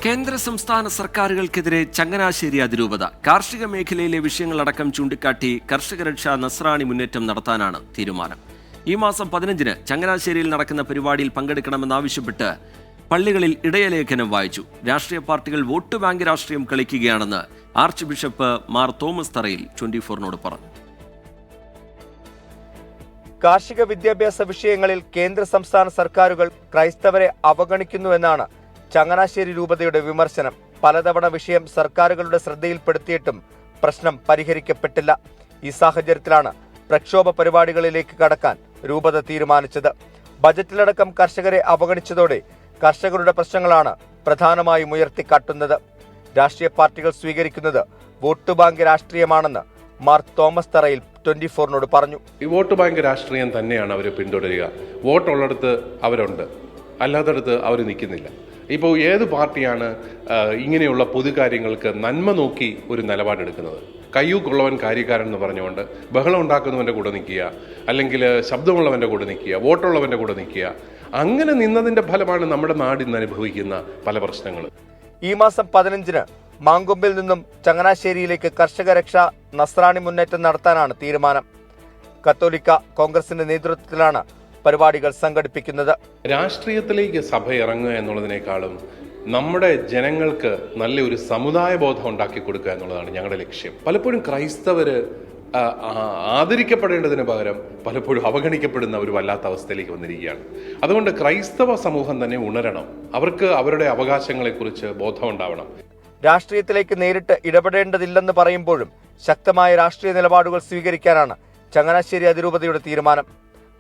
കേന്ദ്ര സംസ്ഥാന സർക്കാരുകൾക്കെതിരെ ചങ്ങനാശ്ശേരി അതിരൂപത കാർഷിക മേഖലയിലെ വിഷയങ്ങളടക്കം ചൂണ്ടിക്കാട്ടി കർഷകരക്ഷാ നസ്രാണി മുന്നേറ്റം നടത്താനാണ് തീരുമാനം. ഈ മാസം 15-ന് ചങ്ങനാശ്ശേരിയിൽ നടക്കുന്ന പരിപാടിയിൽ പങ്കെടുക്കണമെന്നാവശ്യപ്പെട്ട് പള്ളികളിൽ ഇടയലേഖനം വായിച്ചു. രാഷ്ട്രീയ പാർട്ടികൾ വോട്ട് ബാങ്ക് രാഷ്ട്രീയം കളിക്കുകയാണെന്ന് ആർച്ച് ബിഷപ്പ് മാർ തോമസ് തറയിൽ 24-നോട് പറഞ്ഞു. കാർഷിക വിദ്യാഭ്യാസ വിഷയങ്ങളിൽ കേന്ദ്ര സംസ്ഥാന സർക്കാരുകൾ ക്രൈസ്തവരെ അവഗണിക്കുന്നുവെന്നാണ് ചങ്ങനാശ്ശേരി രൂപതയുടെ വിമർശനം. പലതവണ വിഷയം സർക്കാരുകളുടെ ശ്രദ്ധയിൽപ്പെടുത്തിയിട്ടും പ്രശ്നം പരിഹരിക്കപ്പെട്ടില്ല. ഈ സാഹചര്യത്തിലാണ് പ്രക്ഷോഭ പരിപാടികളിലേക്ക് കടക്കാൻ രൂപത തീരുമാനിച്ചത്. ബജറ്റിലടക്കം കർഷകരെ അവഗണിച്ചതോടെ കർഷകരുടെ പ്രശ്നങ്ങളാണ് പ്രധാനമായും ഉയർത്തിക്കാട്ടുന്നത്. രാഷ്ട്രീയ പാർട്ടികൾ സ്വീകരിക്കുന്നത് വോട്ട് ബാങ്ക് രാഷ്ട്രീയമാണെന്ന് മാർ തോമസ് തറയിൽ 24-നോട് പറഞ്ഞു. ഈ വോട്ട് ബാങ്ക് രാഷ്ട്രീയം തന്നെയാണ് അവർ പിന്തുടരുക. വോട്ടുള്ളിടത്ത് അവരുണ്ട്, അല്ലാത്തടത്ത് അവർ നിൽക്കുന്നില്ല. ഇപ്പോൾ ഏത് പാർട്ടിയാണ് ഇങ്ങനെയുള്ള പൊതുകാര്യങ്ങൾക്ക് നന്മ നോക്കി ഒരു നിലപാടെടുക്കുന്നത്? കയ്യൂക്കുള്ളവൻ കാര്യക്കാരൻ എന്ന് പറഞ്ഞുകൊണ്ട് ബഹളം ഉണ്ടാക്കുന്നവൻ്റെ കൂടെ നിൽക്കുക, അല്ലെങ്കിൽ ശബ്ദമുള്ളവൻ്റെ കൂടെ നിൽക്കുക, വോട്ടുള്ളവൻ്റെ കൂടെ നിൽക്കുക. അങ്ങനെ നിന്നതിൻ്റെ ഫലമാണ് നമ്മുടെ നാട് ഇന്ന് അനുഭവിക്കുന്ന പല പ്രശ്നങ്ങളും. ഈ മാസം 15-ന് മാങ്കൊമ്പിൽ നിന്നും ചങ്ങനാശ്ശേരിയിലേക്ക് കർഷകരക്ഷാ നസ്രാണി മുന്നേറ്റം നടത്താനാണ് തീരുമാനം. കത്തോലിക്ക കോൺഗ്രസിന്റെ നേതൃത്വത്തിലാണ് പരിപാടികൾ സംഘടിപ്പിക്കുന്നത്. രാഷ്ട്രീയത്തിലേക്ക് സഭ ഇറങ്ങുക എന്നുള്ളതിനേക്കാളും നമ്മുടെ ജനങ്ങൾക്ക് നല്ലൊരു സമുദായ ബോധം ഉണ്ടാക്കി കൊടുക്കുക എന്നുള്ളതാണ് ഞങ്ങളുടെ ലക്ഷ്യം. പലപ്പോഴും ക്രൈസ്തവര് ആദരിക്കപ്പെടേണ്ടതിന് പകരം പലപ്പോഴും അവഗണിക്കപ്പെടുന്ന ഒരു വല്ലാത്ത അവസ്ഥയിലേക്ക് വന്നിരിക്കുകയാണ്. അതുകൊണ്ട് ക്രൈസ്തവ സമൂഹം തന്നെ ഉണരണം. അവർക്ക് അവരുടെ അവകാശങ്ങളെക്കുറിച്ച് ബോധം ഉണ്ടാവണം. രാഷ്ട്രീയത്തിലേക്ക് നേരിട്ട് ഇടപെടേണ്ടതില്ലെന്ന് പറയുമ്പോഴും ശക്തമായ രാഷ്ട്രീയ നിലപാടുകൾ സ്വീകരിക്കാനാണ് ചങ്ങനാശ്ശേരി അതിരൂപതയുടെ തീരുമാനം.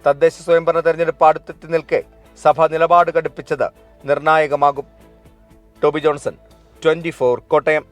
തദ്ദേശ സ്വയംഭരണ തെരഞ്ഞെടുപ്പ് അടുത്തെത്തി നിൽക്കെ സഭ നിലപാട് ഘടിപ്പിച്ചത് നിർണായകമാകും. Toby Johnson, 24 Kottayam.